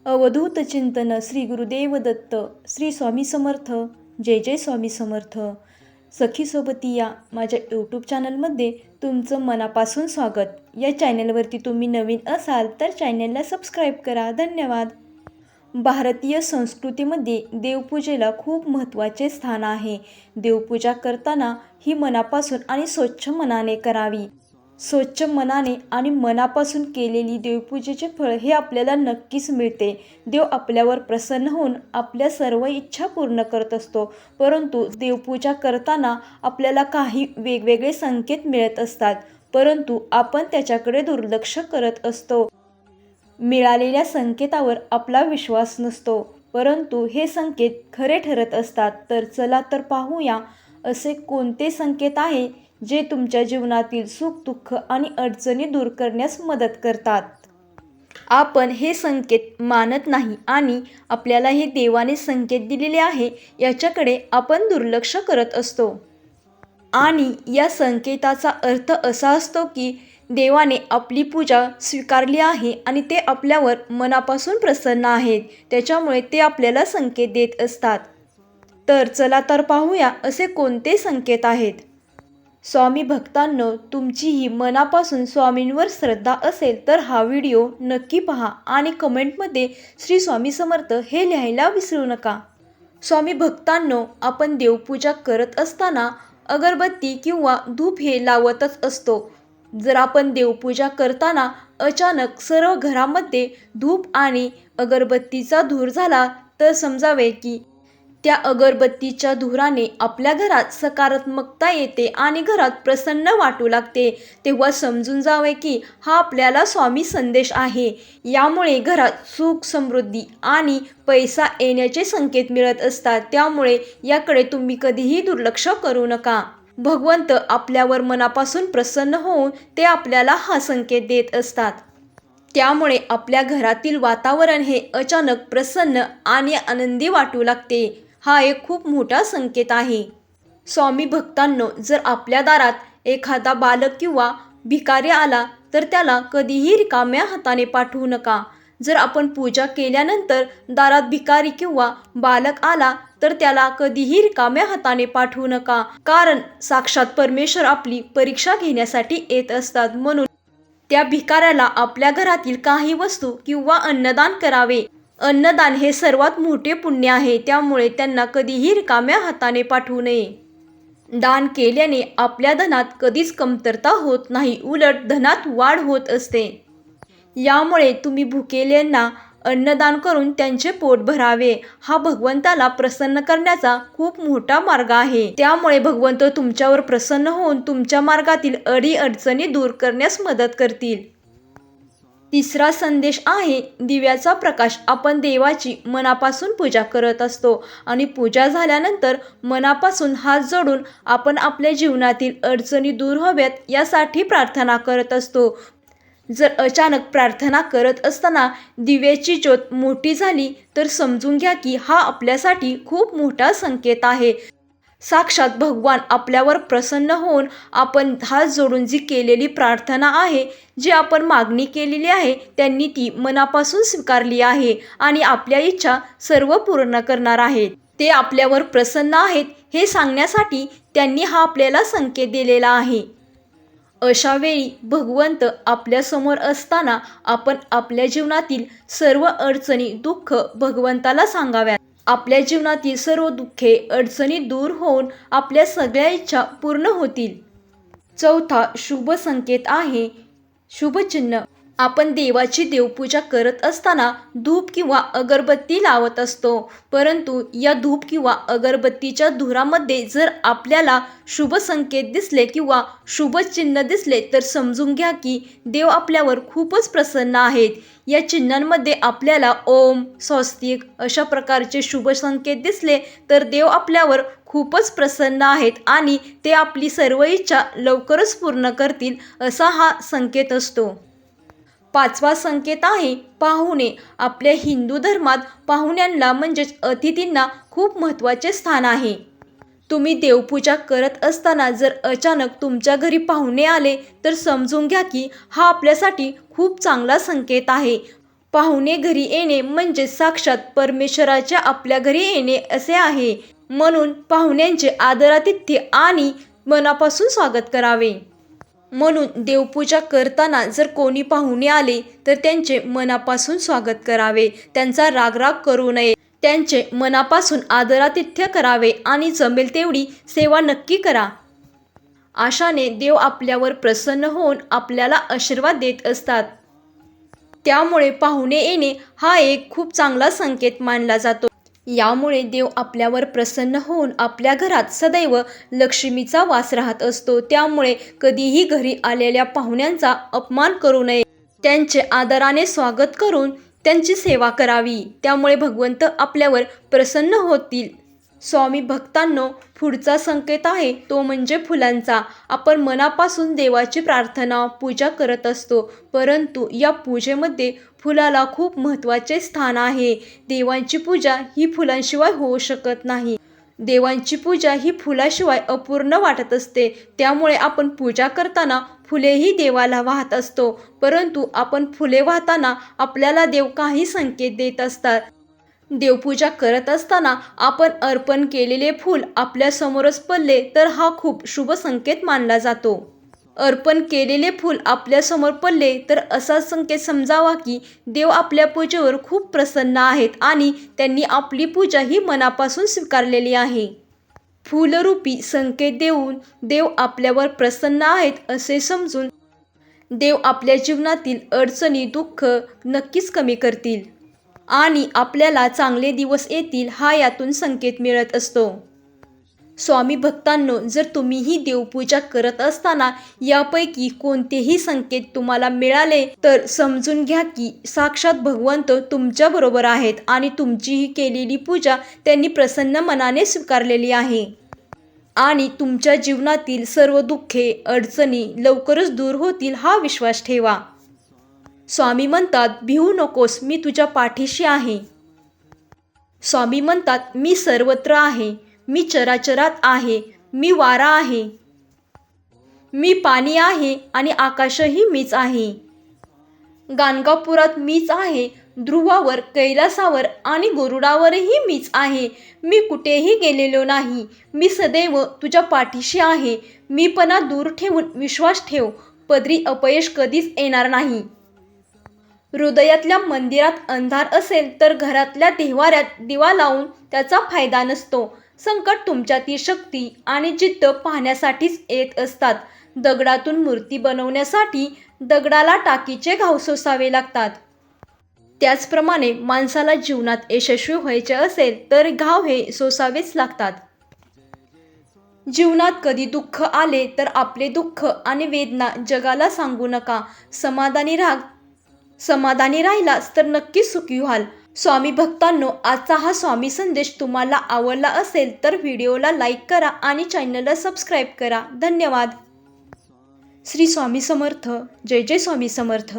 अवधूत चिंतन श्री गुरुदेव दत्त. श्री स्वामी समर्थ. जय जय स्वामी समर्थ. सखी सोबती या माझ्या यूट्यूब चॅनलमध्ये तुमचं मनापासून स्वागत. या चॅनलवरती तुम्ही नवीन असाल तर चॅनलला सबस्क्राईब करा. धन्यवाद. भारतीय संस्कृतीमध्ये देवपूजेला खूप महत्त्वाचे स्थान आहे. देवपूजा करताना ही मनापासून आणि स्वच्छ मनाने करावी. स्वच्छ मनाने आणि मनापासून केलेली देवपूजेचे फळ हे आपल्याला नक्कीच मिळते. देव आपल्यावर प्रसन्न होऊन आपल्या सर्व इच्छा पूर्ण करत असतो. परंतु देवपूजा करताना आपल्याला काही वेगवेगळे संकेत मिळत असतात, परंतु आपण त्याच्याकडे दुर्लक्ष करत असतो. मिळालेल्या संकेतावर आपला विश्वास नसतो, परंतु हे संकेत खरे ठरत असतात. तर चला तर पाहूया असे कोणते संकेत आहे जे तुमच्या जीवनातील सुख दुःख आणि अडचणी दूर करण्यास मदत करतात. आपण हे संकेत मानत नाही आणि आपल्याला हे देवाने संकेत दिलेले आहे याच्याकडे आपण दुर्लक्ष करत असतो. आणि या संकेताचा अर्थ असा असतो की देवाने आपली पूजा स्वीकारली आहे आणि ते आपल्यावर मनापासून प्रसन्न आहेत. त्याच्यामुळे ते आपल्याला संकेत देत असतात. तर चला तर पाहूया असे कोणते संकेत आहेत. स्वामी भक्तांनो, तुमची ही मनापासून स्वामींवर श्रद्धा असेल तर हा व्हिडिओ नक्की पहा आणि कमेंटमध्ये श्री स्वामी समर्थ हे लिहायला विसरू नका. स्वामी भक्तांनो, आपण देवपूजा करत असताना अगरबत्ती किंवा धूप हे लावतच असतो. जर आपण देवपूजा करताना अचानक सर्व घरामध्ये धूप आणि अगरबत्तीचा धूर झाला तर समजावे की त्या अगरबत्तीच्या धुराने आपल्या घरात सकारात्मकता येते आणि घरात प्रसन्न वाटू लागते. तेव्हा समजून जावे की हा आपल्याला स्वामी संदेश आहे. यामुळे घरात सुख समृद्धी आणि पैसा येण्याचे संकेत मिळत असतात. त्यामुळे याकडे तुम्ही कधीही दुर्लक्ष करू नका. भगवंत आपल्यावर मनापासून प्रसन्न होऊन ते आपल्याला हा संकेत देत असतात. त्यामुळे आपल्या घरातील वातावरण हे अचानक प्रसन्न आणि आनंदी वाटू लागते. हा एक खूप मोठा संकेत आहे. स्वामी भक्तांनो, जर आपल्या दारात एखादा बालक किंवा भिकारी आला तर त्याला कधीही रिकाम्या हाताने पाठवू नका. जर आपण पूजा केल्यानंतर दारात भिकारी किंवा बालक आला तर त्याला कधीही रिकाम्या हाताने पाठवू नका. कारण साक्षात परमेश्वर आपली परीक्षा घेण्यासाठी येत असतात. म्हणून त्या भिकाऱ्याला आपल्या घरातील काही वस्तू किंवा अन्नदान करावे. अन्नदान हे सर्वात मोठे पुण्य आहे. त्यामुळे त्यांना कधीही रिकाम्या हाताने पाठवू नये. दान केल्याने आपल्या धनात कधीच कमतरता होत नाही, उलट धनात वाढ होत असते. यामुळे तुम्ही भुकेल्यांना अन्नदान करून त्यांचे पोट भरावे. हा भगवंताला प्रसन्न करण्याचा खूप मोठा मार्ग आहे. त्यामुळे भगवंत तुमच्यावर प्रसन्न होऊन तुमच्या मार्गातील अडीअडचणी दूर करण्यास मदत करतील. तिसरा संदेश आहे दिव्याचा प्रकाश. आपण देवाची मनापासून पूजा करत असतो आणि पूजा झाल्यानंतर मनापासून हात जोडून आपण आपल्या जीवनातील अडचणी दूर व्हाव्यात यासाठी प्रार्थना करत असतो. जर अचानक प्रार्थना करत असताना दिव्याची ज्योत मोठी झाली तर समजून घ्या की हा आपल्यासाठी खूप मोठा संकेत आहे. साक्षात भगवान आपल्यावर प्रसन्न होऊन आपण हात जोडून जी केलेली प्रार्थना आहे, जी आपण मागणी केलेली आहे, त्यांनी ती मनापासून स्वीकारली आहे आणि आपल्या इच्छा सर्व पूर्ण करणार आहेत. ते आपल्यावर प्रसन्न आहेत हे सांगण्यासाठी त्यांनी हा आपल्याला संकेत दिलेला आहे. अशा वेळी भगवंत आपल्यासमोर असताना आपण आपल्या जीवनातील सर्व अडचणी दुःख भगवंताला सांगाव्यात. आपल्या जीवनातील सर्व दुःखे अडचणी दूर होऊन आपल्या सगळ्या इच्छा पूर्ण होतील. चौथा शुभ संकेत आहे शुभचिन्ह. आपण देवाची देवपूजा करत असताना धूप किंवा अगरबत्ती लावत असतो, परंतु या धूप किंवा अगरबत्तीच्या धुरामध्ये जर आपल्याला शुभ संकेत दिसले किंवा शुभ चिन्ह दिसले तर समजून घ्या की देव आपल्यावर खूपच प्रसन्न आहेत. या चिन्हांमध्ये आपल्याला ओम, स्वस्तिक अशा प्रकारचे शुभ संकेत दिसले तर देव आपल्यावर खूपच प्रसन्न आहेत आणि ते आपली सर्व इच्छा लवकरच पूर्ण करतील असा हा संकेत असतो. पाचवा संकेत आहे पाहुणे. आपल्या हिंदू धर्मात पाहुण्यांना म्हणजेच अतिथींना खूप महत्त्वाचे स्थान आहे. तुम्ही देवपूजा करत असताना जर अचानक तुमच्या घरी पाहुणे आले तर समजून घ्या की हा आपल्यासाठी खूप चांगला संकेत आहे. पाहुणे घरी येणे म्हणजे साक्षात परमेश्वराच्या आपल्या घरी येणे असे आहे. म्हणून पाहुण्यांचे आदरातिथ्य आणि मनापासून स्वागत करावे. म्हणून देवपूजा करताना जर कोणी पाहुणे आले तर त्यांचे मनापासून स्वागत करावे. त्यांचा रागराग करू नये. त्यांचे मनापासून आदरातिथ्य करावे आणि जमेल तेवढी सेवा नक्की करा. अशाने देव आपल्यावर प्रसन्न होऊन आपल्याला आशीर्वाद देत असतात. त्यामुळे पाहुणे येणे हा एक खूप चांगला संकेत मानला जातो. यामुळे देव आपल्यावर प्रसन्न होऊन आपल्या घरात सदैव लक्ष्मीचा वास राहत असतो. त्यामुळे कधीही घरी आलेल्या पाहुण्यांचा अपमान करू नये. त्यांचे आदराने स्वागत करून त्यांची सेवा करावी. त्यामुळे भगवंत आपल्यावर प्रसन्न होतील. स्वामी भक्तांनो, पुढचा संकेत आहे तो म्हणजे फुलांचा. आपण मनापासून देवाची प्रार्थना पूजा करत असतो, परंतु या पूजेमध्ये फुलाला खूप महत्त्वाचे स्थान आहे. देवांची पूजा ही फुलांशिवाय होऊ शकत नाही. देवांची पूजा ही फुलाशिवाय अपूर्ण वाटत असते. त्यामुळे आपण पूजा करताना फुलेही देवाला वाहत असतो, परंतु आपण फुले वाहताना आपल्याला देव काही संकेत देत असतात. देवपूजा करत असताना आपण अर्पण केलेले फूल आपल्यासमोरच पडले तर हा खूप शुभ संकेत मानला जातो. अर्पण केलेले फूल आपल्यासमोर पडले तर असा संकेत समजावा की देव आपल्या पूजेवर खूप प्रसन्न आहेत आणि त्यांनी आपली पूजा ही मनापासून स्वीकारलेली आहे. फूलरूपी संकेत देऊन देव आपल्यावर प्रसन्न आहेत असे समजून देव आपल्या जीवनातील अडचणी, दुःख नक्कीच कमी करतील आणि आपल्याला चांगले दिवस येतील हा यातून संकेत मिळत असतो. स्वामी भक्तांनो, जर तुम्हीही देवपूजा करत असताना यापैकी कोणतेही संकेत तुम्हाला मिळाले तर समजून घ्या की साक्षात भगवंत तुमच्याबरोबर आहेत आणि तुमची ही केलेली पूजा त्यांनी प्रसन्न मनाने स्वीकारलेली आहे आणि तुमच्या जीवनातील सर्व दुःखे, अडचणी लवकरच दूर होतील हा विश्वास ठेवा. स्वामी म्हणतात, भिवू नकोस, मी तुझ्या पाठीशी आहे. स्वामी म्हणतात, मी सर्वत्र आहे. मी चराचरात आहे. मी वारा आहे. मी पाणी आहे आणि आकाशही मीच आहे. गाणगापुरात मीच आहे. ध्रुवावर, कैलासावर आणि गरुडावरही मीच आहे. मी कुठेही गेलेलो नाही. मी सदैव तुझ्या पाठीशी आहे. मीपणा दूर ठेवून विश्वास ठेव. पदरी अपयश कधीच येणार नाही. हृदयातल्या मंदिरात अंधार असेल तर घरातल्या देव्हाऱ्यात दिवा लावून त्याचा फायदा नसतो. संकट तुमच्यातील शक्ती आणि जिद्द पाहण्यासाठीच येत असतात. दगडातून मूर्ती बनवण्यासाठी दगडाला टाकीचे घाव सोसावे लागतात. त्याचप्रमाणे माणसाला जीवनात यशस्वी व्हायचे असेल तर घाव हे सोसावेच लागतात. जीवनात कधी दुःख आले तर आपले दुःख आणि वेदना जगाला सांगू नका. समाधानी राहिलास तर नक्कीच सुखी व्हाल. स्वामी भक्तांनो, आजचा हा स्वामी संदेश तुम्हाला आवडला असेल तर व्हिडिओला लाईक करा आणि चॅनलला सबस्क्राईब करा. धन्यवाद. श्री स्वामी समर्थ. जय जय स्वामी समर्थ.